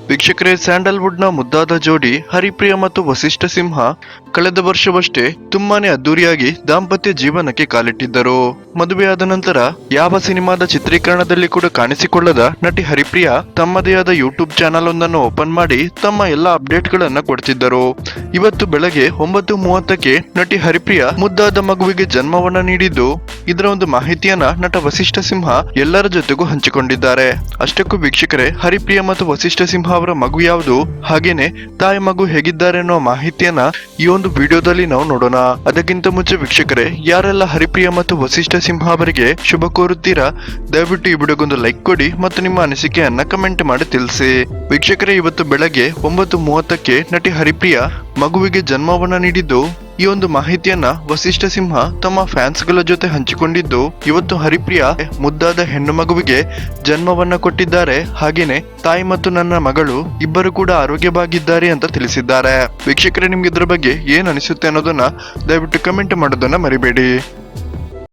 ವೀಕ್ಷಕರೇ, ಸ್ಯಾಂಡಲ್ವುಡ್ ನ ಮುದ್ದಾದ ಜೋಡಿ ಹರಿಪ್ರಿಯ ಮತ್ತು ವಸಿಷ್ಠ ಸಿಂಹ ಕಳೆದ ವರ್ಷವಷ್ಟೇ ತುಂಬಾನೇ ಅದ್ದೂರಿಯಾಗಿ ದಾಂಪತ್ಯ ಜೀವನಕ್ಕೆ ಕಾಲಿಟ್ಟಿದ್ದರು. ಮದುವೆಯಾದ ನಂತರ ಯಾವ ಸಿನಿಮಾದ ಚಿತ್ರೀಕರಣದಲ್ಲಿ ಕೂಡ ಕಾಣಿಸಿಕೊಳ್ಳದ ನಟಿ ಹರಿಪ್ರಿಯ ತಮ್ಮದೇ ಆದ ಯೂಟ್ಯೂಬ್ ಚಾನಲ್ ಒಂದನ್ನು ಓಪನ್ ಮಾಡಿ ತಮ್ಮ ಎಲ್ಲ ಅಪ್ಡೇಟ್ ಗಳನ್ನ ಕೊಡ್ತಿದ್ದರು. ಇವತ್ತು ಬೆಳಗ್ಗೆ 9:30ಕ್ಕೆ ನಟಿ ಹರಿಪ್ರಿಯ ಮುದ್ದಾದ ಮಗುವಿಗೆ ಜನ್ಮವನ್ನ ನೀಡಿದ್ದು, ಇದರ ಒಂದು ಮಾಹಿತಿಯನ್ನ ನಟ ವಸಿಷ್ಠ ಸಿಂಹ ಎಲ್ಲರ ಜೊತೆಗೂ ಹಂಚಿಕೊಂಡಿದ್ದಾರೆ. ಅಷ್ಟಕ್ಕೂ ವೀಕ್ಷಕರೇ, ಹರಿಪ್ರಿಯ ಮತ್ತು ವಸಿಷ್ಠ ಸಿಂಹ ಅವರ ಮಗು ಯಾವುದು, ಹಾಗೇನೆ ತಾಯಿ ಮಗು ಹೇಗಿದ್ದಾರೆ ಅನ್ನೋ ಮಾಹಿತಿಯನ್ನ ಈ ಒಂದು ವಿಡಿಯೋದಲ್ಲಿ ನಾವು ನೋಡೋಣ. ಅದಕ್ಕಿಂತ ಮುಂಚೆ ವೀಕ್ಷಕರೇ, ಯಾರೆಲ್ಲ ಹರಿಪ್ರಿಯ ಮತ್ತು ವಸಿಷ್ಠ ಸಿಂಹ ಅವರಿಗೆ ಶುಭ ಕೋರುತ್ತೀರಾ, ದಯವಿಟ್ಟು ಈ ವಿಡಿಯೋಗೊಂದು ಲೈಕ್ ಕೊಡಿ ಮತ್ತು ನಿಮ್ಮ ಅನಿಸಿಕೆಯನ್ನ ಕಮೆಂಟ್ ಮಾಡಿ ತಿಳಿಸಿ. ವೀಕ್ಷಕರೇ, ಇವತ್ತು ಬೆಳಗ್ಗೆ 9:30ಕ್ಕೆ ನಟಿ ಹರಿಪ್ರಿಯ ಮಗುವಿಗೆ ಜನ್ಮವನ್ನ ನೀಡಿದ್ದು, ಈ ಒಂದು ಮಾಹಿತಿಯನ್ನ ವಸಿಷ್ಠ ಸಿಂಹ ತಮ್ಮ ಫ್ಯಾನ್ಸ್ ಗಳ ಜೊತೆ ಹಂಚಿಕೊಂಡಿದ್ದು, ಇವತ್ತು ಹರಿಪ್ರಿಯ ಮುದ್ದಾದ ಹೆಣ್ಣು ಮಗುವಿಗೆ ಜನ್ಮವನ್ನ ಕೊಟ್ಟಿದ್ದಾರೆ. ಹಾಗೇನೆ ತಾಯಿ ಮತ್ತು ನನ್ನ ಮಗಳು ಇಬ್ಬರು ಕೂಡ ಆರೋಗ್ಯವಾಗಿದ್ದಾರೆ ಅಂತ ತಿಳಿಸಿದ್ದಾರೆ. ವೀಕ್ಷಕರೇ, ನಿಮ್ಗೆ ಇದ್ರ ಬಗ್ಗೆ ಏನ್ ಅನಿಸುತ್ತೆ ಅನ್ನೋದನ್ನ ದಯವಿಟ್ಟು ಕಮೆಂಟ್ ಮಾಡೋದನ್ನ ಮರಿಬೇಡಿ.